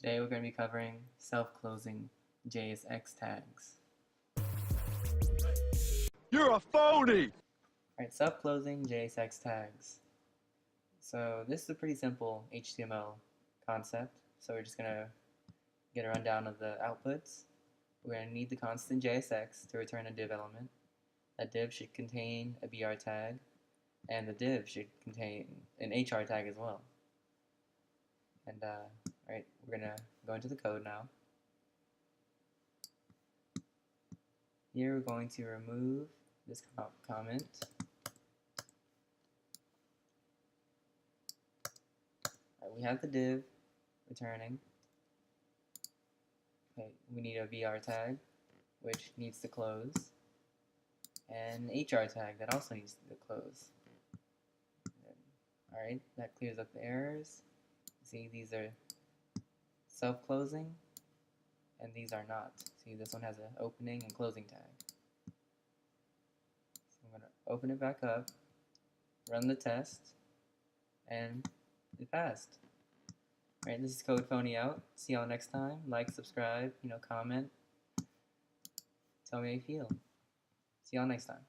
Today we're going to be covering self-closing JSX tags. You're a phony! Alright, self-closing JSX tags. So this is a pretty simple HTML concept. So we're just going to get a rundown of the outputs. We're going to need the constant JSX to return a div element. That div should contain a BR tag, and the div should contain an HR tag as well. And alright, we're going to go into the code now. Here we're going to remove this comment. We have the div returning. Okay, we need a BR tag, which needs to close, and an HR tag that also needs to close. Alright, that clears up the errors. See, these are self-closing, and these are not. See, this one has an opening and closing tag. So I'm going to open it back up, run the test, and it passed. Alright, this is Code Phony out. See y'all next time. Like, subscribe, comment. Tell me how you feel. See y'all next time.